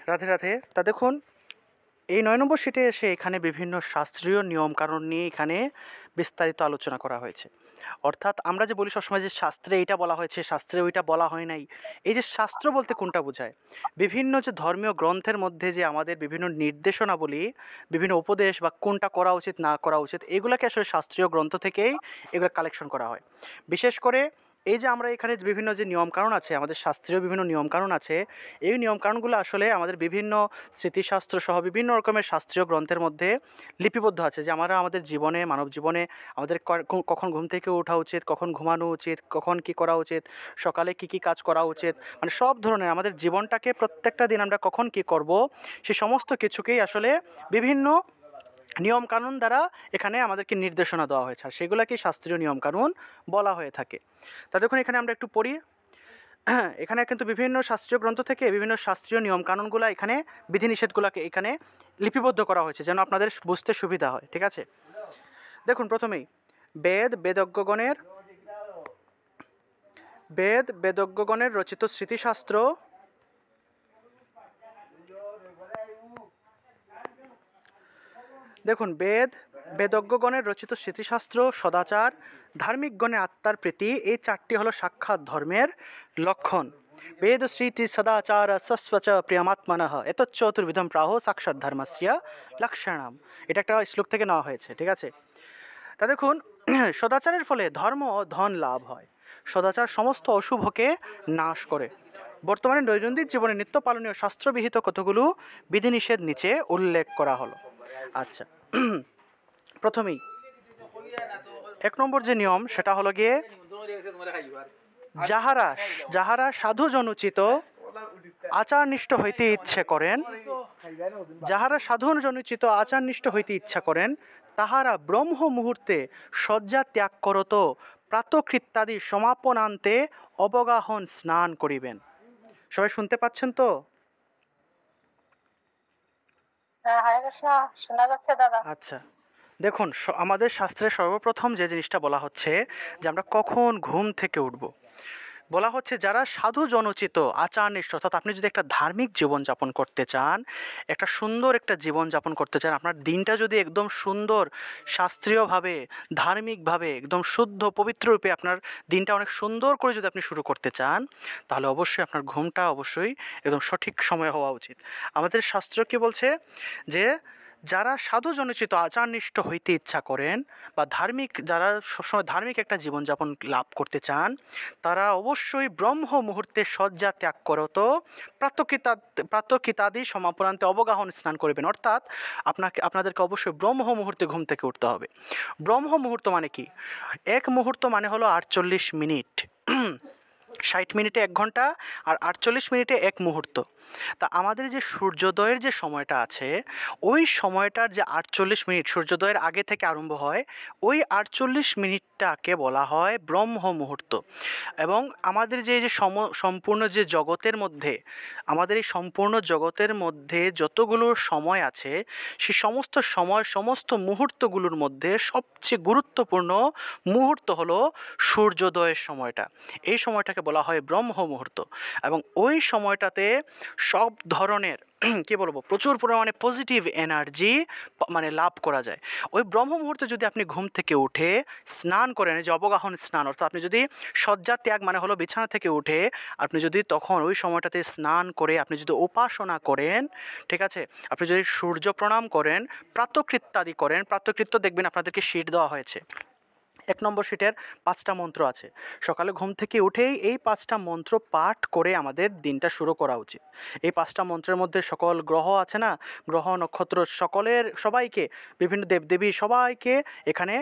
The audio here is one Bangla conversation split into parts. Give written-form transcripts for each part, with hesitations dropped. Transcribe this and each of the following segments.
রাধে রাধে। তা দেখুন, এই ৯ নম্বর শিটে এসে এখানে বিভিন্ন শাস্ত্রীয় নিয়মকানুন নিয়ে এখানে বিস্তারিত আলোচনা করা হয়েছে। অর্থাৎ আমরা যে বলি সবসময় যে শাস্ত্রে এইটা বলা হয়েছে, শাস্ত্রে ওইটা বলা হয় নাই। এই যে শাস্ত্র বলতে কোনটা বোঝায়? বিভিন্ন যে ধর্মীয় গ্রন্থের মধ্যে যে আমাদের বিভিন্ন নির্দেশনাবলী, বিভিন্ন উপদেশ বা কোনটা করা উচিত না করা উচিত, এগুলাকে আসলে শাস্ত্রীয় গ্রন্থ থেকেই এগুলো কালেকশন করা হয়। বিশেষ করে এই যে আমরা এখানে বিভিন্ন যে নিয়মকানুন আছে, আমাদের শাস্ত্রীয় বিভিন্ন নিয়মকানুন আছে, এই নিয়মকানুনগুলো আসলে আমাদের বিভিন্ন স্মৃতিশাস্ত্র সহ বিভিন্ন রকমের শাস্ত্রীয় গ্রন্থের মধ্যে লিপিবদ্ধ আছে, যে আমরা আমাদের জীবনে, মানব জীবনে আমাদের কখন ঘুম থেকে ওঠা উচিত, কখন ঘুমানো উচিত, কখন কি করা উচিত, সকালে কি কি কাজ করা উচিত, মানে সব ধরনের আমাদের জীবনটাকে প্রত্যেকটা দিন আমরা কখন কি করব, সে সমস্ত কিছুকেই আসলে বিভিন্ন নিয়মকানুন দ্বারা এখানে আমাদেরকে নির্দেশনা দেওয়া হয়েছে, আর সেগুলোকেই শাস্ত্রীয় নিয়মকানুন বলা হয়ে থাকে। তা দেখুন, এখানে আমরা একটু পড়ি। এখানে কিন্তু বিভিন্ন শাস্ত্রীয় গ্রন্থ থেকে বিভিন্ন শাস্ত্রীয় নিয়মকানুনগুলো এখানে, বিধিনিষেধগুলোকে এখানে লিপিবদ্ধ করা হয়েছে যেন আপনাদের বুঝতে সুবিধা হয়। ঠিক আছে, দেখুন প্রথমেই বেদজ্ঞগণের বেদজ্ঞগণের রচিত স্মৃতিশাস্ত্র, দেখুন বেদজ্ঞগণের রচিত স্মৃতিশাস্ত্র, সদাচার, ধার্মিকগণের আত্মার প্রীতি, এই চারটি হলো সাক্ষাৎ ধর্মের লক্ষণ। বেদ স্মৃতি সদাচার সস্বচ প্রিয়মাত্মনঃ এত চতুর্বিধম প্রাহ সাক্ষাৎ ধর্মস্য লক্ষণম। এটা একটা শ্লোক থেকে নেওয়া হয়েছে। ঠিক আছে, তা দেখুন, সদাচারের ফলে ধর্ম ও ধন লাভ হয়। সদাচার সমস্ত অশুভকে নাশ করে। বর্তমানে দৈনন্দিন জীবনে নিত্য পালনীয় শাস্ত্রবিহিত কতগুলো বিধিনিষেধ নিচে উল্লেখ করা হলো। আচ্ছা, প্রথমেই ১ নম্বর যে নিয়ম সেটা হলো গিয়ে, যাহারা যাহারা সাধু জনোচিত আচারনিষ্ঠ হইতে ইচ্ছে করেন, যাহারা সাধন জনোচিত আচারনিষ্ঠ হইতে ইচ্ছা করেন, তাহারা ব্রহ্ম মুহূর্তে শয্যা ত্যাগ করত, প্রাতকৃত্যাদি সমাপনান্তে অবগাহন স্নান করিবেন। সবাই শুনতে পাচ্ছেন তো? হ্যাঁ, হরে কৃষ্ণ, শোনা যাচ্ছে দাদা। আচ্ছা, দেখুন, আমাদের শাস্ত্রে সর্বপ্রথম যে জিনিসটা বলা হচ্ছে যে আমরা কখন ঘুম থেকে উঠব। বলা হচ্ছে যারা সাধু জনোচিত আচারনিষ্ঠ, অর্থাৎ আপনি যদি একটা ধার্মিক জীবনযাপন করতে চান, একটা সুন্দর একটা জীবনযাপন করতে চান, আপনার দিনটা যদি একদম সুন্দর শাস্ত্রীয়ভাবে, ধার্মিকভাবে, একদম শুদ্ধ পবিত্র রূপে আপনার দিনটা অনেক সুন্দর করে যদি আপনি শুরু করতে চান, তাহলে অবশ্যই আপনার ঘুমটা অবশ্যই একদম সঠিক সময় হওয়া উচিত। আমাদের শাস্ত্র কি বলছে যে যারা সাধু জনোচিত আচারনিষ্ঠ হইতে ইচ্ছা করেন বা ধার্মিক, যারা সবসময় ধার্মিক একটা জীবনযাপন লাভ করতে চান, তারা অবশ্যই ব্রহ্ম মুহূর্তে শয্যা ত্যাগ করত, প্রাতঃকৃতাদি সমাপনান্তে অবগাহন স্নান করবেন। অর্থাৎ আপনাদেরকে অবশ্যই ব্রহ্ম মুহূর্তে ঘুম থেকে উঠতে হবে। ব্রহ্ম মুহূর্ত মানে কি? এক মুহূর্ত মানে হলো ৪৮ মিনিট। ৬০ মিনিটে ১ ঘন্টা, আর ৪৮ মিনিটে ১ মুহূর্ত। তা আমাদের যে সূর্যোদয়ের যে সময়টা আছে, ওই সময়টার যে ৪৮ মিনিট সূর্যোদয়ের আগে থেকে আরম্ভ হয়, ওই ৪৮ মিনিটটাকে বলা হয় ব্রহ্ম মুহূর্ত। এবং আমাদের যে যে সম্পূর্ণ যে জগতের মধ্যে, আমাদের এই সম্পূর্ণ জগতের মধ্যে যতগুলো সময় আছে, সেই সমস্ত সময়, সমস্ত মুহূর্তগুলোর মধ্যে সবচেয়ে গুরুত্বপূর্ণ মুহূর্ত হলো সূর্যোদয়ের সময়টা। এই সময়টাকে বলা হয় ব্রহ্ম মুহূর্ত। এবং ওই সময়টাতে সব ধরনের কী বলবো, প্রচুর পরিমাণে পজিটিভ এনার্জি মানে লাভ করা যায়। ওই ব্রহ্ম মুহূর্তে যদি আপনি ঘুম থেকে উঠে স্নান করেন, যে অবগাহন স্নান, অর্থাৎ আপনি যদি শয্যা ত্যাগ মানে হলো বিছানা থেকে উঠে আপনি যদি তখন ওই সময়টাতে স্নান করে আপনি যদি উপাসনা করেন, ঠিক আছে, আপনি যদি সূর্য প্রণাম করেন, প্রাতঃকৃত্যাদি করেন, প্রাতঃকৃত্য দেখবেন আপনাদেরকে শীট দেওয়া হয়েছে। ১ নম্বর শীটের ৫টা মন্ত্র আছে। সকালে ঘুম থেকে উঠেই এই ৫টা মন্ত্র পাঠ করে আমাদের দিনটা শুরু করা উচিত। এই ৫টা মন্ত্রের মধ্যে সকল গ্রহ আছে না, গ্রহ নক্ষত্র সবাইকে, বিভিন্ন দেবদেবী সবাইকে এখানে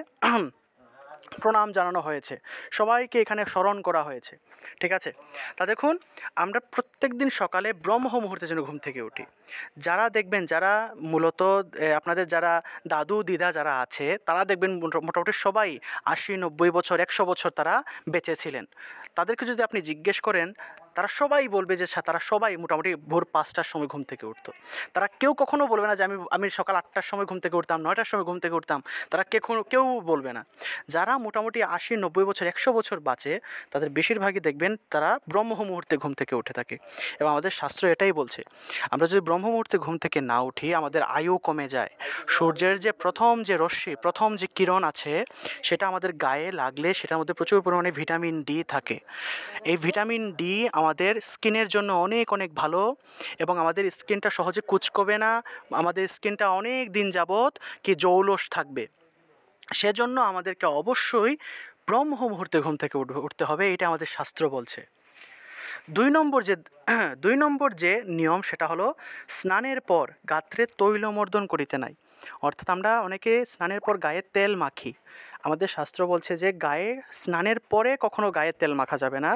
প্রণাম জানানো হয়েছে, সবাইকে এখানে স্মরণ করা হয়েছে। ঠিক আছে, তা দেখুন, আমরা প্রত্যেক দিন সকালে ব্রহ্ম মুহূর্তে যেন ঘুম থেকে উঠি। যারা দেখবেন, যারা মূলত আপনাদের যারা দাদু দিদা যারা আছে, তারা দেখবেন মোটামুটি সবাই ৮০ ৯০ বছর, ১০০ বছর তারা বেঁচে ছিলেন। তাদেরকে যদি আপনি জিজ্ঞেস করেন, তারা সবাই বলবে যে তারা সবাই মোটামুটি ভোর ৫টার সময় ঘুম থেকে উঠতো। তারা কেউ কখনো বলবে না যে আমি সকাল ৮টার সময় ঘুম থেকে উঠতাম, 9টার সময় ঘুম থেকে উঠতাম। তারা কেউ বলবে না। যারা মোটামুটি ৮০ ৯০ বছর, ১০০ বছর বাঁচে, তাদের বেশিরভাগই দেখবেন তারা ব্রহ্ম মুহূর্তে ঘুম থেকে উঠে থাকে। এবং আমাদের শাস্ত্র এটাই বলছে, আমরা যদি ব্রহ্ম মুহূর্তে ঘুম থেকে না উঠি আমাদের আয়ু কমে যায়। সূর্যের যে প্রথম যে রশ্মি, প্রথম যে কিরণ আছে, সেটা আমাদের গায়ে লাগলে সেটার মধ্যে প্রচুর পরিমাণে ভিটামিন ডি থাকে। এই ভিটামিন ডি আমাদের স্কিনের জন্য অনেক অনেক ভালো, এবং আমাদের স্কিনটা সহজে কুঁচকবে না, আমাদের স্কিনটা অনেক দিন যাবৎ কি জৌলস থাকবে। সেজন্য আমাদেরকে অবশ্যই ব্রহ্ম মুহূর্তে ঘুম থেকে উঠতে হবে, এটা আমাদের শাস্ত্র বলছে। 2 নম্বর যে 2 নম্বর যে নিয়ম সেটা হলো স্নানের পর গাত্রে তৈলমর্দন করিতে নাই। অর্থাৎ আমরা অনেকে স্নানের পর গায়ে তেল মাখি। আমাদের শাস্ত্র বলছে যে গায়ে স্নানের পরে কখনো গায়ে তেল মাখা যাবে না।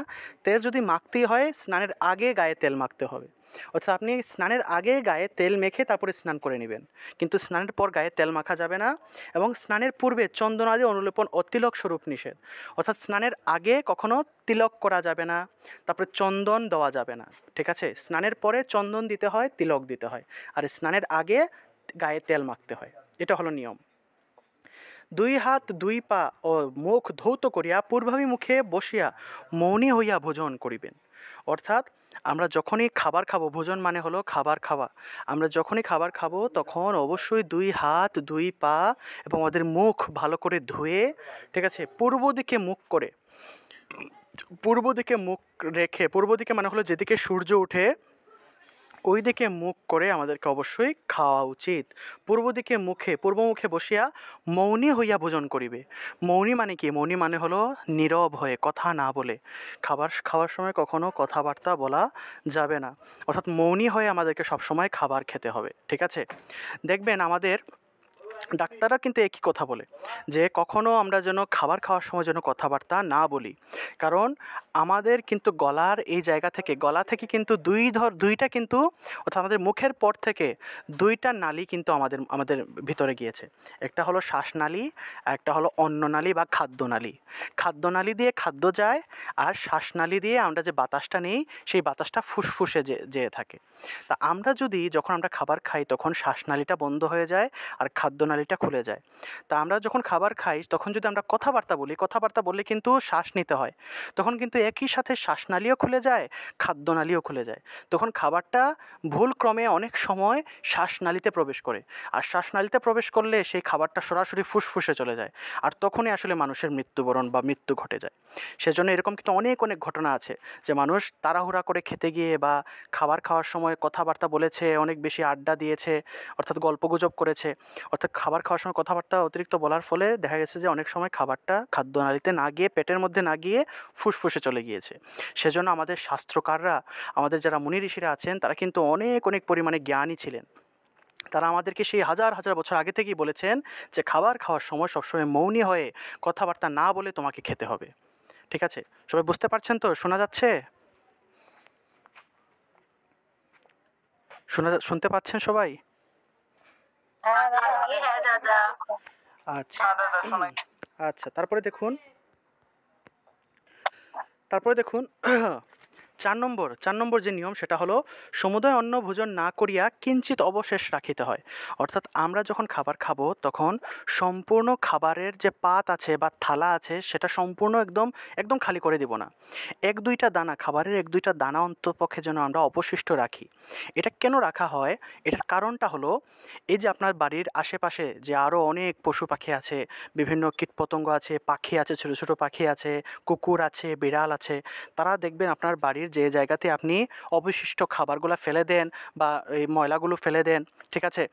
তেল যদি মাখতেই হয় স্নানের আগে গায়ে তেল মাখতে হবে। অর্থাৎ আপনি স্নানের আগে গায়ে তেল মেখে তারপরে স্নান করে নেবেন, কিন্তু স্নানের পর গায়ে তেল মাখা যাবে না। এবং স্নানের পূর্বে চন্দনাদি অনুলেপন অতিলক স্বরূপ নিষেধ। অর্থাৎ স্নানের আগে কখনো তিলক করা যাবে না, তারপরে চন্দন দেওয়া যাবে না। ঠিক আছে, স্নানের পরে চন্দন দিতে হয়, তিলক দিতে হয়, আর স্নানের আগে গায়ে তেল মাখতে হয়। এটা হলো নিয়ম। 2 হাত 2 পা ও মুখ ধৌত করিয়া পূর্বাভিমুখে বসিয়া মৌনী হইয়া ভোজন করিবেন। অর্থাৎ আমরা যখনই খাবার খাবো, ভোজন মানে হলো খাবার খাওয়া, আমরা যখনই খাবার খাবো তখন অবশ্যই 2 হাত 2 পা এবং আমাদের মুখ ভালো করে ধুয়ে, ঠিক আছে, পূর্ব দিকে মুখ করে, পূর্ব দিকে মুখ রেখে, পূর্ব দিকে মানে হলো যেদিকে সূর্য ওঠে ওই দিকে মুখ করে আমাদেরকে অবশ্যই খাওয়া উচিত। পূর্ব দিকে পূর্ব মুখে বসিয়া মৌনী হইয়া ভোজন করিবে। মৌনী মানে কি? মৌনী মানে হলো নীরব হয়ে, কথা না বলে। খাবার খাওয়ার সময় কখনো কথাবার্তা বলা যাবে না, অর্থাৎ মৌনী হয়ে আমাদেরকে সবসময় খাবার খেতে হবে। ঠিক আছে, দেখবেন আমাদের ডাক্তাররা কিন্তু একই কথা বলে যে কখনো আমরা যেন খাবার খাওয়ার সময় যেন কথাবার্তা না বলি। কারণ আমাদের কিন্তু গলার এই জায়গা থেকে, গলা থেকে কিন্তু দুইটা কিন্তু, অর্থাৎ আমাদের মুখের পর থেকে 2টা নালী কিন্তু আমাদের আমাদের ভিতরে গিয়েছে। একটা হলো শ্বাসনালী, একটা হলো অন্ননালী বা খাদ্যনালী। খাদ্যনালী দিয়ে খাদ্য যায়, আর শ্বাসনালী দিয়ে আমরা যে বাতাসটা নিই সেই বাতাসটা ফুসফুসে যেয়ে থাকে। তা আমরা যদি যখন আমরা খাবার খাই তখন শ্বাসনালীটা বন্ধ হয়ে যায় আর খাদ্যনালীটা খুলে যায়। তা আমরা যখন খাবার খাই তখন যদি আমরা কথাবার্তা বলি, কথাবার্তা বললে কিন্তু শ্বাস নিতে হয়, তখন কিন্তু একই সাথে শ্বাসনালীও খুলে যায়, খাদ্যনালীও খুলে যায়। তখন খাবারটা ভুলক্রমে অনেক সময় শ্বাসনালীতে প্রবেশ করে, আর শ্বাসনালীতে প্রবেশ করলে সেই খাবারটা সরাসরি ফুসফুসে চলে যায়, আর তখনই আসলে মানুষের মৃত্যুবরণ বা মৃত্যু ঘটে যায়। সেজন্য এরকম কিন্তু অনেক অনেক ঘটনা আছে যে মানুষ তাড়াহুড়া করে খেতে গিয়ে বা খাবার খাওয়ার সময় কথাবার্তা বলেছে, অনেক বেশি আড্ডা দিয়েছে, অর্থাৎ গল্পগুজব করেছে, অর্থাৎ খাবার খাওয়ার সময় কথাবার্তা অতিরিক্ত বলার ফলে দেখা গেছে যে অনেক সময় খাবারটা খাদ্যনালীতে না গিয়ে পেটের মধ্যে না গিয়ে ফুসফুসে চলে গিয়েছে। সেজন্য আমাদের শাস্ত্রকাররা, আমাদের যারা মুনি ঋষিরা আছেন তারা কিন্তু অনেক অনেক পরিমাণে জ্ঞানী ছিলেন। তারা আমাদেরকে সেই হাজার হাজার বছর আগে থেকেই বলেছেন যে খাবার খাওয়ার সময় সবসময় মৌনী হয়ে কথাবার্তা না বলে তোমাকে খেতে হবে। ঠিক আছে, সবাই বুঝতে পারছেন তো? শোনা যাচ্ছে? শুনতে পাচ্ছেন সবাই? হ্যাঁ দাদা। আচ্ছা। আচ্ছা, তারপরে দেখুন 4 নম্বর যে নিয়ম সেটা হলো সমুদয় অন্ন ভোজন না করিয়া কিঞ্চিত অবশেষ রাখিতে হয়। অর্থাৎ আমরা যখন খাবার খাবো তখন সম্পূর্ণ খাবারের যে পাত আছে বা থালা আছে সেটা সম্পূর্ণ একদম একদম খালি করে দিব না। 1-2টা দানা, খাবারের 1-2টা দানা অন্ততপক্ষে যেন আমরা অবশিষ্ট রাখি। এটা কেন রাখা হয়? এটার কারণটা হলো এই যে আপনার বাড়ির আশেপাশে যে আরও অনেক পশু পাখি আছে, বিভিন্ন কীটপতঙ্গ আছে, পাখি আছে, ছোটো ছোটো পাখি আছে, কুকুর আছে, বিড়াল আছে, তারা দেখবেন আপনার বাড়ির যে জায়গাতে আপনি অবশিষ্ট খাবারগুলো ফেলে দেন বা এই ময়লাগুলো ফেলে দেন, ঠিক আছে,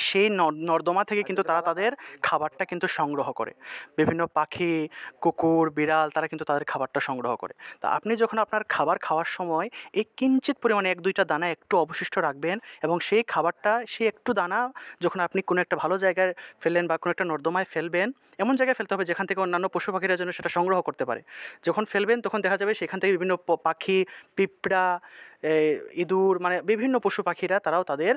সেই নর্দমা থেকে কিন্তু তারা তাদের খাবারটা কিন্তু সংগ্রহ করে। বিভিন্ন পাখি, কুকুর, বিড়াল তারা কিন্তু তাদের খাবারটা সংগ্রহ করে। তা আপনি যখন আপনার খাবার খাওয়ার সময় এই কিঞ্চিত পরিমাণে 1-2টা দানা একটু অবশিষ্ট রাখবেন, এবং সেই খাবারটা, সেই একটু দানা যখন আপনি কোনো একটা ভালো জায়গায় ফেললেন বা কোনো একটা নর্দমায় ফেলবেন, এমন জায়গায় ফেলতে হবে যেখান থেকে অন্যান্য পশু পাখিরা যেন সেটা সংগ্রহ করতে পারে। যখন ফেলবেন তখন দেখা যাবে সেখান থেকে বিভিন্ন পাখি, পিঁপড়া, এই ইঁদুর মানে বিভিন্ন পশু পাখিরা তারাও তাদের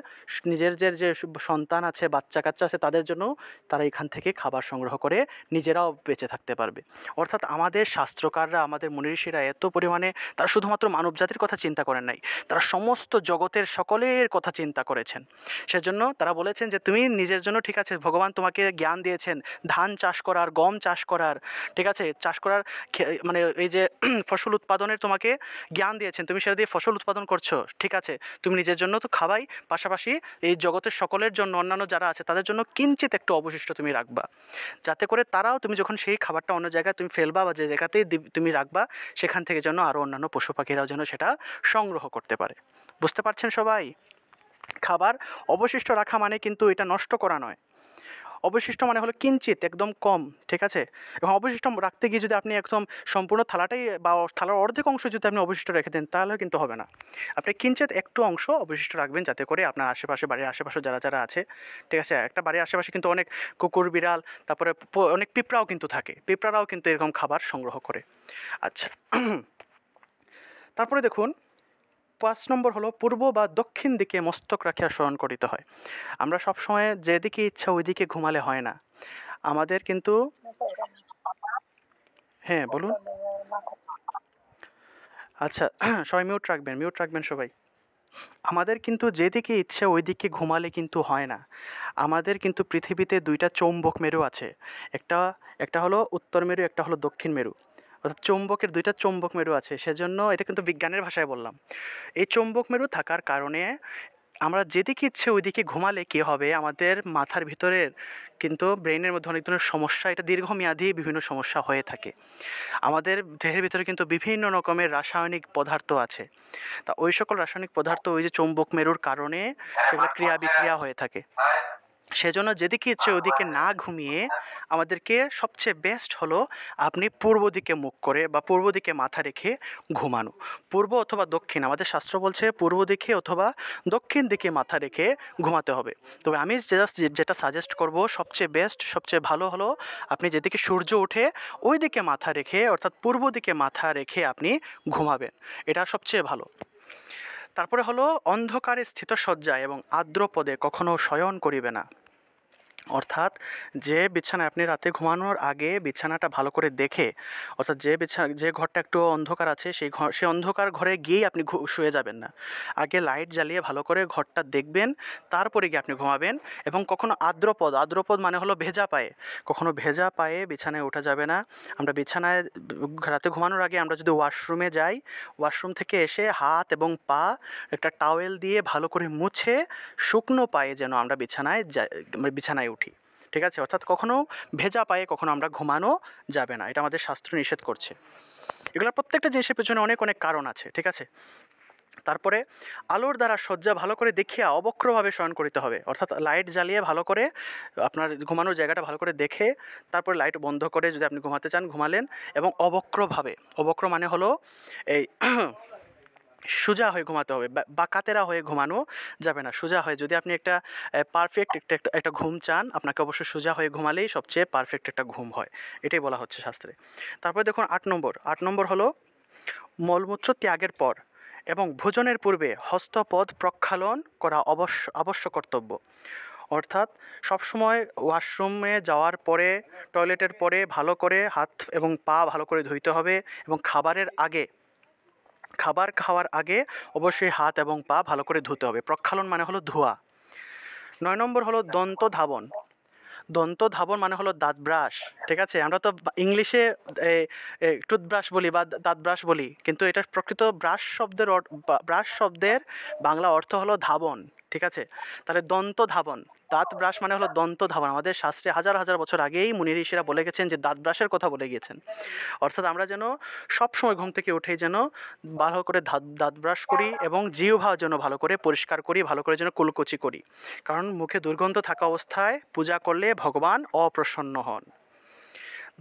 নিজের যে সন্তান আছে, বাচ্চা কাচ্চা আছে, তাদের জন্য তারা এখান থেকে খাবার সংগ্রহ করে নিজেরাও বেঁচে থাকতে পারবে। অর্থাৎ আমাদের শাস্ত্রকাররা, আমাদের মুনি ঋষিরা এত পরিমাণে তারা শুধুমাত্র মানব জাতির কথা চিন্তা করেন নাই, তারা সমস্ত জগতের সকলের কথা চিন্তা করেছেন। সেজন্য তারা বলেছেন যে তুমি নিজের জন্য ঠিক আছে, ভগবান তোমাকে জ্ঞান দিয়েছেন ধান চাষ করার, গম চাষ করার, ঠিক আছে, চাষ করার মানে এই যে ফসল উৎপাদনের তোমাকে জ্ঞান দিয়েছেন, তুমি সেটা দিয়ে ফসল উৎপাদন করছো, ঠিক আছে, তুমি নিজের জন্য তো খাবাই, পাশাপাশি এই জগতের সকলের জন্য, অন্যান্য যারা আছে তাদের জন্য কিঞ্চিত একটু অবশিষ্ট তুমি রাখবা, যাতে করে তারাও তুমি যখন সেই খাবারটা অন্য জায়গায় তুমি ফেলবা বা যে জায়গাতেই তুমি রাখবা সেখান থেকে যেন আরও অন্যান্য পশু পাখিরাও যেন সেটা সংগ্রহ করতে পারে। বুঝতে পারছেন সবাই? খাবার অবশিষ্ট রাখা মানে কিন্তু এটা নষ্ট করা নয়। অবশিষ্ট মানে হলো কিঞ্চিত, একদম কম, ঠিক আছে? এবং অবশিষ্ট রাখতে গিয়ে যদি আপনি একদম সম্পূর্ণ থালাটাই বা থালার অর্ধেক অংশ যদি আপনি অবশিষ্ট রেখে দেন তাহলে কিন্তু হবে না। আপনি কিঞ্চিত একটু অংশ অবশিষ্ট রাখবেন, যাতে করে আপনার আশেপাশে, বাড়ির আশেপাশে যারা যারা আছে, ঠিক আছে, একটা বাড়ির আশেপাশে কিন্তু অনেক কুকুর বিড়াল, তারপরে অনেক পিঁপড়াও কিন্তু থাকে, পিঁপড়ারাও কিন্তু এরকম খাবার সংগ্রহ করে। আচ্ছা, তারপরে দেখুন ৫ নম্বর হলো পূর্ব বা দক্ষিণ দিকে মস্তক রাখিয়া শয়ন করিতে হয়। আমরা সবসময় যেদিকে ইচ্ছা ওইদিকে ঘুমালে হয় না, আমাদের কিন্তু, হ্যাঁ বলুন। আচ্ছা, সবাই মিউট রাখবেন সবাই। আমাদের কিন্তু যেদিকে ইচ্ছে ওইদিকে ঘুমালে কিন্তু হয় না। আমাদের কিন্তু পৃথিবীতে ২টা চৌম্বক মেরু আছে। একটা একটা হলো উত্তর মেরু, একটা হলো দক্ষিণ মেরু। অর্থাৎ চৌম্বকের ২টা চৌম্বক মেরু আছে। সেজন্য এটা কিন্তু বিজ্ঞানের ভাষায় বললাম। এই চৌম্বক মেরু থাকার কারণে আমরা যেদিকে ইচ্ছে ওইদিকে ঘুমালে কী হবে, আমাদের মাথার ভিতরের কিন্তু ব্রেইনের মধ্যে অনেক ধরনের সমস্যা, এটা দীর্ঘমেয়াদী বিভিন্ন সমস্যা হয়ে থাকে। আমাদের দেহের ভিতরে কিন্তু বিভিন্ন রকমের রাসায়নিক পদার্থ আছে। তা ওই সকল রাসায়নিক পদার্থ ওই যে চৌম্বক মেরুর কারণে সেগুলো ক্রিয়া বিক্রিয়া হয়ে থাকে। সেজন্য যেদিকে ইচ্ছে ওদিকে না ঘুমিয়ে আমাদেরকে সবচেয়ে বেস্ট হলো আপনি পূর্ব দিকে মুখ করে বা পূর্ব দিকে মাথা রেখে ঘুমানো। পূর্ব অথবা দক্ষিণ, আমাদের শাস্ত্র বলছে পূর্ব দিকে অথবা দক্ষিণ দিকে মাথা রেখে ঘুমাতে হবে। তবে আমি যেটা সাজেস্ট করব সবচেয়ে বেস্ট, সবচেয়ে ভালো হলো আপনি যেদিকে সূর্য ওঠে ওই দিকে মাথা রেখে, অর্থাৎ পূর্ব দিকে মাথা রেখে আপনি ঘুমাবেন, এটা সবচেয়ে ভালো। তারপরে হলো অন্ধকারে স্থিত শয্যায় এবং আর্দ্র পদে কখনো শয়ন করিবে না। অর্থাৎ যে বিছানায় আপনি রাতে ঘুমানোর আগে বিছানাটা ভালো করে দেখে, অর্থাৎ যে ঘরটা একটু অন্ধকার আছে সেই অন্ধকার ঘরে গিয়েই আপনি শুয়ে যাবেন না। আগে লাইট জ্বালিয়ে ভালো করে ঘরটা দেখবেন, তারপরে গিয়ে আপনি ঘুমাবেন। এবং কখনো আর্দ্রপদ মানে হলো ভেজা পায়ে, কখনো ভেজা পায়ে বিছানায় ওঠা যাবে না। আমরা বিছানায় রাতে ঘুমানোর আগে আমরা যদি ওয়াশরুমে যাই, ওয়াশরুম থেকে এসে হাত এবং পা একটা টাওয়েল দিয়ে ভালো করে মুছে শুকনো পায়ে যেন আমরা বিছানায় উঠি, ঠিক আছে? অর্থাৎ কখনো ভেজা পায়ে কখনো আমরা ঘুমানো যাবে না, এটা আমাদের শাস্ত্র নিষেধ করছে। এগুলোর প্রত্যেকটা জিনিসের পেছনে অনেক অনেক কারণ আছে, ঠিক আছে? তারপরে আলোর দ্বারা শয্যা ভালো করে দেখিয়া অবক্রভাবে শয়ন করিতে হবে। অর্থাৎ লাইট জ্বালিয়ে ভালো করে আপনার ঘুমানোর জায়গাটা ভালো করে দেখে তারপরে লাইট বন্ধ করে যদি আপনি ঘুমাতে চান ঘুমালেন, এবং অবক্রভাবে, অবক্র মানে হলো এই সোজা হয়ে ঘুমাতে হবে, বাঁকাতেরা হয়ে ঘুমানো যাবে না, সোজা হয়ে। যদি আপনি একটা পারফেক্ট একটা ঘুম চান, আপনাকে অবশ্যই সোজা হয়ে ঘুমালেই সবচেয়ে পারফেক্ট একটা ঘুম হয়, এটাই বলা হচ্ছে শাস্ত্রে। তারপরে দেখুন ৮ নম্বর হলো মলমূত্র ত্যাগের পর এবং ভোজনের পূর্বে হস্তপদ প্রক্ষালন করা আবশ্যক কর্তব্য। অর্থাৎ সবসময় ওয়াশরুমে যাওয়ার পরে, টয়লেটের পরে ভালো করে হাত এবং পা ভালো করে ধুইতে হবে, এবং খাবার খাওয়ার আগে অবশ্যই হাত এবং পা ভালো করে ধুতে হবে। প্রক্ষালন মানে হলো ধোয়া। ৯ নম্বর হলো দন্ত ধাবন মানে হলো দাঁত ব্রাশ, ঠিক আছে? আমরা তো ইংলিশে টুথব্রাশ বলি বা দাঁত ব্রাশ বলি, কিন্তু এটা প্রকৃত ব্রাশ শব্দের বাংলা অর্থ হলো ধাবন, ঠিক আছে? তাহলে দন্ত ধাবন, দাঁত ব্রাশ মানে হলো দন্ত ধাবন। আমাদের শাস্ত্রে হাজার হাজার বছর আগেই মুনি ঋষিরা বলে গেছেন যে দাঁত ব্রাশের কথা বলে গিয়েছেন। অর্থাৎ আমরা যেন সব সময় ঘুম থেকে উঠেই যেন ভালো করে দাঁত ব্রাশ করি এবং জিহ্বা যেন ভালো করে পরিষ্কার করি, ভালো করে যেন কুলকুচি করি, কারণ মুখে দুর্গন্ধ থাকা অবস্থায় পূজা করলে ভগবান অপ্রসন্ন হন।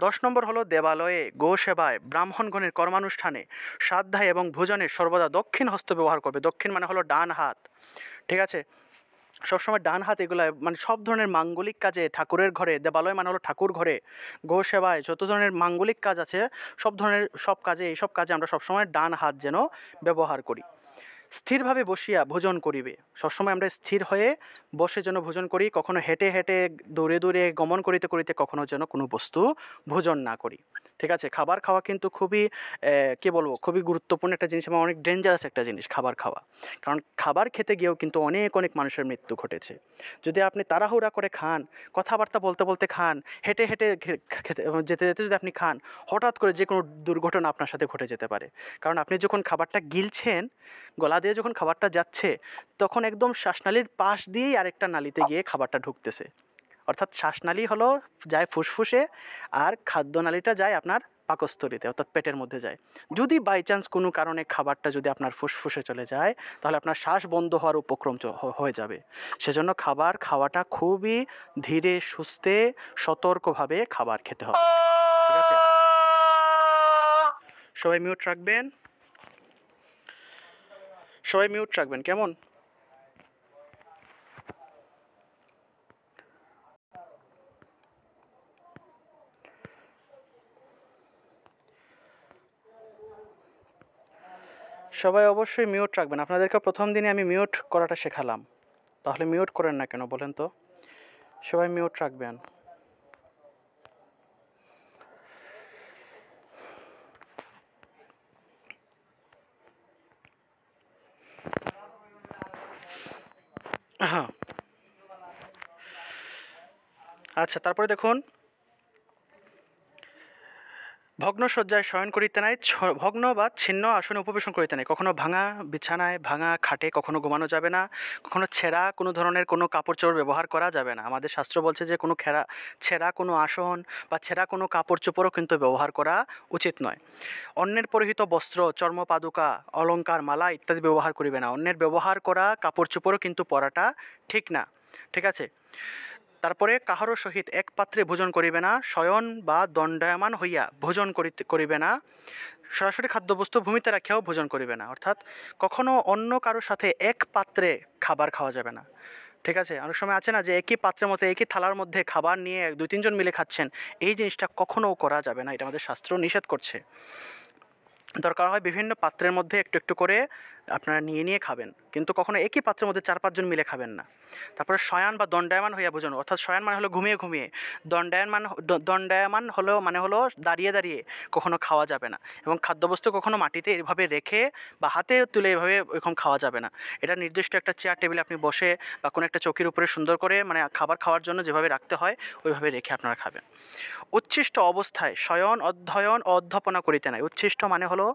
১০ নম্বর হলো দেবালয়ে, গো সেবায়, ব্রাহ্মণগণের কর্মানুষ্ঠানে, শ্রাদ্ধায় এবং ভোজনে সর্বদা দক্ষিণ হস্ত ব্যবহার করবে। দক্ষিণ মানে হলো ডান হাত, ঠিক আছে? সবসময় ডান হাত, এগুলো মানে সব ধরনের মাঙ্গলিক কাজে, ঠাকুরের ঘরে, দেবালয় মানে হলো ঠাকুর ঘরে, গো সেবায়, যত ধরনের মাঙ্গলিক কাজ আছে সব কাজে, এইসব কাজে আমরা সবসময় ডান হাত যেন ব্যবহার করি। স্থিরভাবে বসিয়া ভোজন করিবে। সবসময় আমরা স্থির হয়ে বসে যেন ভোজন করি, কখনো হেঁটে হেঁটে দৌড়ে দৌড়ে গমন করিতে করিতে কখনো যেন কোনো বস্তু ভোজন না করি। ঠিক আছে, খাবার খাওয়া কিন্তু খুবই কী বলবো, খুবই গুরুত্বপূর্ণ একটা জিনিস এবং অনেক ডেঞ্জারাস একটা জিনিস খাবার খাওয়া। কারণ খাবার খেতে গিয়েও কিন্তু অনেক অনেক মানুষের মৃত্যু ঘটেছে। যদি আপনি তাড়াহুড়া করে খান, কথাবার্তা বলতে বলতে খান, হেঁটে হেঁটে খেতে যেতে যেতে যদি আপনি খান, হঠাৎ করে যে কোনো দুর্ঘটনা আপনার সাথে ঘটে যেতে পারে। কারণ আপনি যখন খাবারটা গিলছেন, গলা দিয়ে যখন খাবারটা যাচ্ছে, তখন একদম শ্বাসনালীর পাশ দিয়েই আরেকটা নালীতে গিয়ে খাবারটা ঢুকতেছে। অর্থাৎ শ্বাসনালী হলো যায় ফুসফুসে, আর খাদ্যনালীটা যায় আপনার পাকস্থলীতে, অর্থাৎ পেটের মধ্যে যায়। যদি বাই চান্স কোনো কারণে খাবারটা যদি আপনার ফুসফুসে চলে যায়, তাহলে আপনার শ্বাস বন্ধ হওয়ার উপক্রম হয়ে যাবে। সেজন্য খাবার খাওয়াটা খুবই ধীরে সুস্থে সতর্কভাবে খাবার খেতে হবে। ঠিক আছে, সবাই মিউট রাখবেন, সবাই মিউট রাখবেন, কেমন? সবাই অবশ্যই মিউট রাখবেন। আপনাদেরকে প্রথম দিনে আমি মিউট করাটা শেখালাম, তাহলে মিউট করেন না কেন বলেন তো? সবাই মিউট রাখবেন। হ্যাঁ, আচ্ছা, তারপরে দেখুন, ভগ্ন শয্যায় শয়ন করিতে নাই, ভগ্ন বা ছিন্ন আসনে উপবেশন করিতে নাই। কখনো ভাঙা বিছানায়, ভাঙা খাটে কখনো ঘুমানো যাবে না। কখনো ছেঁড়া কোনো ধরনের কোনো কাপড় চোপড় ব্যবহার করা যাবে না। আমাদের শাস্ত্র বলছে যে কোনো ছেঁড়া কোনো আসন বা ছেঁড়া কোনো কাপড় চোপড়ও কিন্তু ব্যবহার করা উচিত নয়। অন্যের পরিহিত বস্ত্র, চর্মপাদুকা, অলংকার, মালা ইত্যাদি ব্যবহার করিবে না। অন্যের ব্যবহার করা কাপড় চোপড়ও কিন্তু পরাটা ঠিক না। ঠিক আছে, তারপরে কাহারও সহিত এক পাত্রে ভোজন করিবে না, শয়ন বা দণ্ডায়মান হইয়া ভোজন করিবে না, সরাসরি খাদ্যবস্তু ভূমিতে রাখিয়াও ভোজন করিবে না। অর্থাৎ কখনো অন্য কারোর সাথে এক পাত্রে খাবার খাওয়া যাবে না। ঠিক আছে, অনেক সময় আছে না যে একই পাত্রের মধ্যে, একই থালার মধ্যে খাবার নিয়ে দুই তিনজন মিলে খাচ্ছেন, এই জিনিসটা কখনোও করা যাবে না, এটা আমাদের শাস্ত্র নিষেধ করছে। দরকার হয় বিভিন্ন পাত্রের মধ্যে একটু একটু করে আপনারা নিয়ে নিয়ে খাবেন, কিন্তু কখনো একই পাত্রের মধ্যে 4-5 জন মিলে খাবেন না। তারপরে শয়ান বা দণ্ডায়মান হইয়া ভোজন, অর্থাৎ শয়ান মানে হলো ঘুমিয়ে ঘুমিয়ে, দণ্ডায়মান হলো মানে হলো দাঁড়িয়ে দাঁড়িয়ে কখনো খাওয়া যাবে না। এবং খাদ্যবস্তু কখনো মাটিতে এভাবে রেখে বা হাতে তুলে এভাবে এরকম খাওয়া যাবে না। এটা নির্দিষ্ট একটা চেয়ার টেবিলে আপনি বসে বা কোনো একটা চৌকির উপরে সুন্দর করে, মানে খাবার খাওয়ার জন্য যেভাবে রাখতে হয় ওইভাবে রেখে আপনারা খাবেন। উচ্ছিষ্ট অবস্থায় শয়ন, অধ্যয়ন ও অধ্যাপনা করিতে নাই। উচ্ছিষ্ট মানে হলো,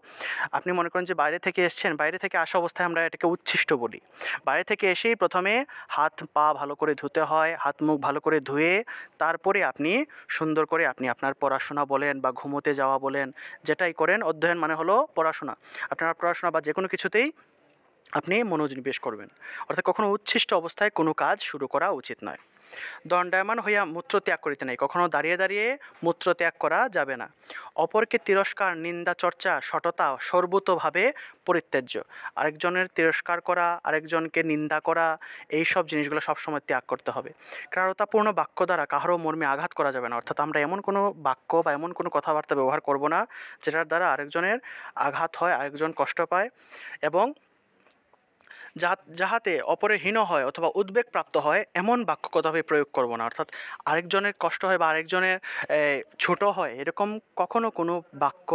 আপনি মনে করেন যে বাইরে থেকে এসছেন, বাইরে থেকে আসা অবস্থায় আমরা এটাকে উচ্ছিষ্ট বলি। বাইরে থেকে এসেই প্রথমে হাত পা ভালো করে ধুতে হয়, হাত মুখ ভালো করে ধুয়ে তারপরে আপনি সুন্দর করে আপনি আপনার পড়াশোনা বলেন বা ঘুমোতে যাওয়া বলেন, যেটাই করেন, অধ্যয়ন মানে হলো পড়াশোনা, আপনার পড়াশোনা বা যে কোনো কিছুতেই আপনি মনোনিবেশ করবেন। অর্থাৎ কখনো উচ্ছিষ্ট অবস্থায় কোনো কাজ শুরু করা উচিত নয়। দণ্ডায়মান হইয়া মূত্র ত্যাগ করিতে নাই। কখনো দাঁড়িয়ে দাঁড়িয়ে মূত্র ত্যাগ করা যাবে না। অপরকে তিরস্কার, নিন্দা, চর্চা, সততা সর্বতোভাবে পরিত্যাজ্য। আরেকজনের তিরস্কার করা, আরেকজনকে নিন্দা করা, এই সব জিনিসগুলো সবসময় ত্যাগ করতে হবে। কারতাপূর্ণ বাক্য দ্বারা কাহারও মর্মে আঘাত করা যাবে না। অর্থাৎ আমরা এমন কোনো বাক্য বা এমন কোনো কথাবার্তা ব্যবহার করব না যেটার দ্বারা আরেকজনের আঘাত হয়, আরেকজন কষ্ট পায়, এবং যাহাতে অপরে হীন হয় অথবা উদ্বেগ প্রাপ্ত হয় এমন বাক্য কদাপি প্রয়োগ করব না। অর্থাৎ আরেকজনের কষ্ট হয় বা আরেকজনের ছোট হয় এরকম কখনো কোনো বাক্য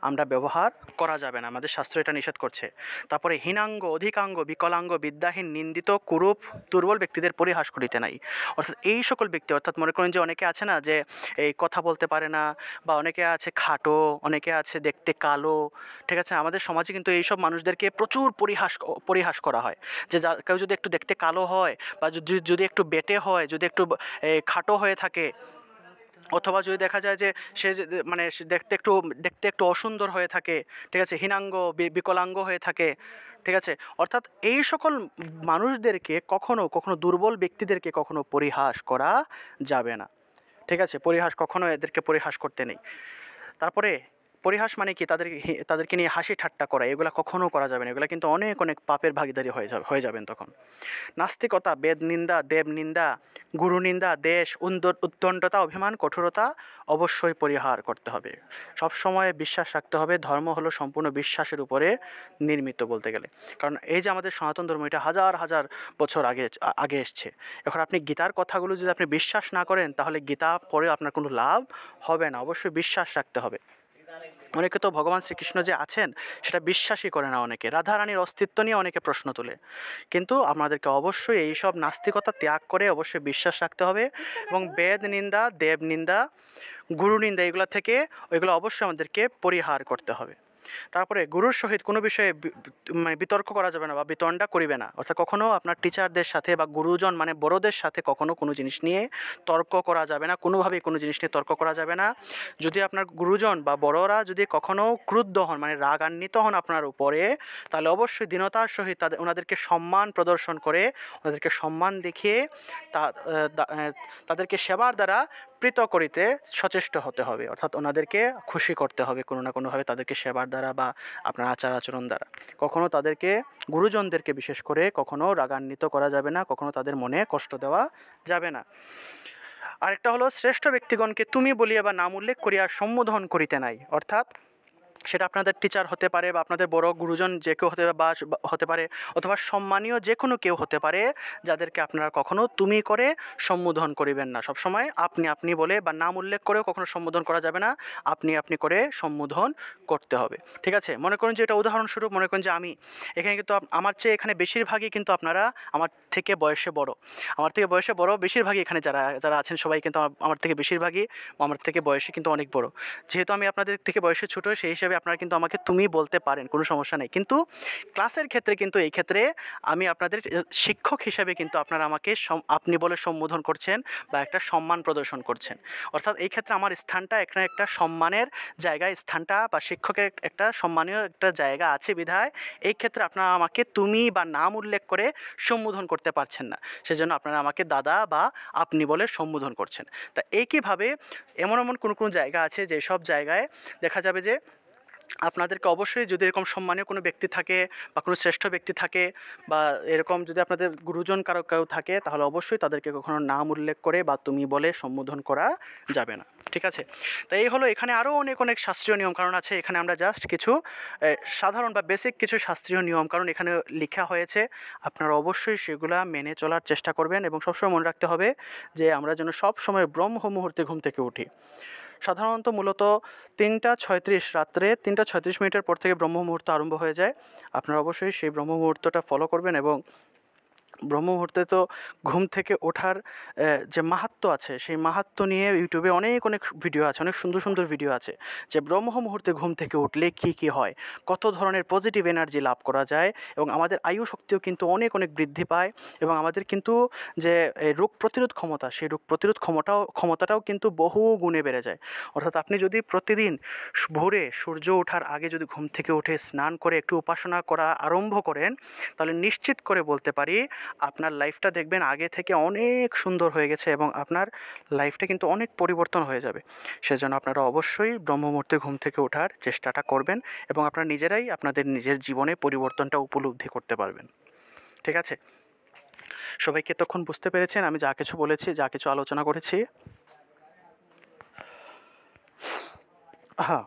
আমরা ব্যবহার করা যাবে না, আমাদের শাস্ত্র এটা নিষেধ করছে। তারপরে হীনাঙ্গ, অধিকাঙ্গ, বিকলাঙ্গ, বিদ্যাহীন, নিন্দিত, কুরূপ, দুর্বল ব্যক্তিদের পরিহাস করিতে নাই। অর্থাৎ এই সকল ব্যক্তি, অর্থাৎ মনে করেন যে অনেকে আছে না যে এই কথা বলতে পারে না, বা অনেকে আছে খাটো, অনেকে আছে দেখতে কালো। ঠিক আছে, আমাদের সমাজে কিন্তু এইসব মানুষদেরকে প্রচুর পরিহাস করা হয়। যে কেউ যদি একটু দেখতে কালো হয় বা যদি একটু বেঁটে হয়, যদি একটু খাটো হয়ে থাকে, অথবা যদি দেখা যায় যে সে মানে সে দেখতে একটু অসুন্দর হয়ে থাকে, ঠিক আছে, হীনাঙ্গ, বিকলাঙ্গ হয়ে থাকে, ঠিক আছে, অর্থাৎ এই সকল মানুষদেরকে কখনো কখনো, দুর্বল ব্যক্তিদেরকে কখনো পরিহাস করা যাবে না। ঠিক আছে, কখনো এদেরকে পরিহাস করতে নেই। তারপরে পরিহাস মানে কি তাদেরকে নিয়ে হাসি ঠাট্টা করা, এগুলা কখনো করা যাবে না। এগুলা কিন্তু অনেক অনেক পাপের ভাগীদারি হয়ে যাবেন তখন। নাস্তিকতা, বেদ নিন্দা, দেব নিন্দা, গুরু নিন্দা, দেশ উদ্দণ্ডতা, অভিমান, কঠোরতা অবশ্যই পরিহার করতে হবে। সবসময় বিশ্বাস রাখতে হবে ধর্ম হলো সম্পূর্ণ বিশ্বাসের উপরে নির্মিত বলতে গেলে। কারণ এই যে আমাদের সনাতন ধর্ম, এটা হাজার হাজার বছর আগে আগে এসছে। এখন আপনি গীতার কথাগুলো যদি আপনি বিশ্বাস না করেন, তাহলে গীতা পড়ে আপনার কোনো লাভ হবে না। অবশ্যই বিশ্বাস রাখতে হবে। অনেকে তো ভগবান শ্রীকৃষ্ণ যে আছেন সেটা বিশ্বাসই করে না। অনেকে রাধারানীর অস্তিত্ব নিয়ে অনেকে প্রশ্ন তোলে। কিন্তু আমাদেরকে অবশ্যই এইসব নাস্তিকতা ত্যাগ করে অবশ্যই বিশ্বাস রাখতে হবে, এবং বেদ নিন্দা, দেব নিন্দা, গুরু নিন্দা এগুলো থেকে ওইগুলো অবশ্যই আমাদেরকে পরিহার করতে হবে। তারপরে গুরুর সহিত কোনো বিষয়ে মানে বিতর্ক করা যাবে না বা বিতণ্ডা করিবে না। অর্থাৎ কখনো আপনার টিচারদের সাথে বা গুরুজন মানে বড়দের সাথে কখনো কোনো জিনিস নিয়ে তর্ক করা যাবে না, কোনোভাবেই কোনো জিনিস নিয়ে তর্ক করা যাবে না। যদি আপনার গুরুজন বা বড়রা যদি কখনো ক্রুদ্ধ হন মানে রাগান্বিত হন আপনার উপরে, তাহলে অবশ্যই দীনতার সহিত ওনাদেরকে সম্মান প্রদর্শন করে, ওনাদেরকে সম্মান দেখিয়ে তাদেরকে সেবার দ্বারা প্রীত করিতে সচেষ্ট হতে হবে। অর্থাৎ ওনাদেরকে খুশি করতে হবে কোনো না কোনোভাবে, তাদেরকে সেবার দ্বারা বা আপনার আচার আচরণ দ্বারা। কখনো তাদেরকে, গুরুজনদেরকে বিশেষ করে কখনো রাগান্বিত করা যাবে না, কখনো তাদের মনে কষ্ট দেওয়া যাবে না। আরেকটা হলো শ্রেষ্ঠ ব্যক্তিগণকে তুমি বলিয়া বা নাম উল্লেখ করিয়া সম্বোধন করিতে নাই। অর্থাৎ সেটা আপনাদের টিচার হতে পারে বা আপনাদের বড় গুরুজন যে কেউ হতে পারে, অথবা সম্মানীয় যে কোনো কেউ হতে পারে, যাদেরকে আপনারা কখনো তুমি করে সম্বোধন করিবেন না। সবসময় আপনি আপনি বলে বা নাম উল্লেখ করেও কখনো সম্বোধন করা যাবে না, আপনি আপনি করে সম্বোধন করতে হবে। ঠিক আছে? মনে করুন যে এটা উদাহরণস্বরূপ, মনে করুন যে আমি এখানে কিন্তু আমার চেয়ে এখানে বেশিরভাগই কিন্তু আপনারা আমার থেকে বয়সে বড়। আমার থেকে বয়সে বড় বেশিরভাগই এখানে যারা যারা আছেন সবাই কিন্তু আমার থেকে বেশিরভাগই আমার থেকে বয়সে কিন্তু অনেক বড়। যেহেতু আমি আপনাদের থেকে বয়সে ছোট, সেই হিসাবে আপনারা কিন্তু আমাকে তুমি বলতে পারেন, কোনো সমস্যা নেই। কিন্তু ক্লাসের ক্ষেত্রে কিন্তু এই ক্ষেত্রে আমি আপনাদের শিক্ষক হিসাবে কিন্তু আপনারা আমাকে আপনি বলে সম্বোধন করছেন বা একটা সম্মান প্রদর্শন করছেন। অর্থাৎ এই ক্ষেত্রে আমার স্থানটা এখানে একটা সম্মানের জায়গায়, স্থানটা বা শিক্ষকের একটা সম্মানীয় একটা জায়গা আছে বিধায় এই ক্ষেত্রে আপনারা আমাকে তুমি বা নাম উল্লেখ করে সম্বোধন করতে পারছেন না। সেজন্য আপনারা আমাকে দাদা বা আপনি বলে সম্বোধন করছেন। তা একইভাবে এমন এমন কোনো কোনো জায়গা আছে যেসব জায়গায় দেখা যাবে যে আপনাদেরকে অবশ্যই, যদি এরকম সম্মানীয় কোনো ব্যক্তি থাকে বা কোনো শ্রেষ্ঠ ব্যক্তি থাকে বা এরকম যদি আপনাদের গুরুজন কেউ থাকে, তাহলে অবশ্যই তাদেরকে কখনো নাম উল্লেখ করে বা তুমি বলে সম্বোধন করা যাবে না। ঠিক আছে? তাই এই হলো, এখানে আরও অনেক অনেক শাস্ত্রীয় নিয়মকানুন আছে। এখানে আমরা জাস্ট কিছু সাধারণ বা বেসিক কিছু শাস্ত্রীয় নিয়মকানুন এখানে লেখা হয়েছে। আপনারা অবশ্যই সেগুলা মেনে চলার চেষ্টা করবেন, এবং সবসময় মনে রাখতে হবে যে আমরা যেন সব সময় ব্রহ্ম মুহূর্তে ঘুম থেকে উঠি। সাধারণত মূলত 3:36 রাত্রে 3:36 পর থেকে ব্রহ্ম মুহূর্ত আরম্ভ হয়ে যায়। আপনারা অবশ্যই সেই ব্রহ্ম মুহূর্তটা ফলো করবেন, এবং ব্রহ্ম মুহূর্তে তো ঘুম থেকে ওঠার যে মাহাত্ম্য আছে, সেই মাহাত্ম্য নিয়ে ইউটিউবে অনেক অনেক ভিডিও আছে, অনেক সুন্দর সুন্দর ভিডিও আছে যে ব্রহ্ম মুহূর্তে ঘুম থেকে উঠলে কী কী হয়, কত ধরনের পজিটিভ এনার্জি লাভ করা যায়, এবং আমাদের আয়ু শক্তিও কিন্তু অনেক অনেক বৃদ্ধি পায়, এবং আমাদের কিন্তু যে রোগ প্রতিরোধ ক্ষমতা, সেই রোগ প্রতিরোধ ক্ষমতাটাও কিন্তু বহু গুণে বেড়ে যায়। অর্থাৎ আপনি যদি প্রতিদিন ভোরে সূর্য ওঠার আগে যদি ঘুম থেকে উঠে স্নান করে একটু উপাসনা করা আরম্ভ করেন, তাহলে নিশ্চিত করে বলতে পারি আপনার লাইফটা দেখবেন আগে থেকে অনেক সুন্দর হয়ে গেছে, এবং আপনার লাইফটা কিন্তু অনেক পরিবর্তন হয়ে যাবে। সেজন্য আপনারা অবশ্যই ব্রহ্ম মুহূর্তে ঘুম থেকে ওঠার চেষ্টাটা করবেন, এবং আপনারা নিজেরাই আপনাদের নিজের জীবনে পরিবর্তনটা উপলব্ধি করতে পারবেন। ঠিক আছে? সবাই কি এতক্ষণ বুঝতে পেরেছেন আমি যা কিছু বলেছি, যা কিছু আলোচনা করেছি? হ্যাঁ।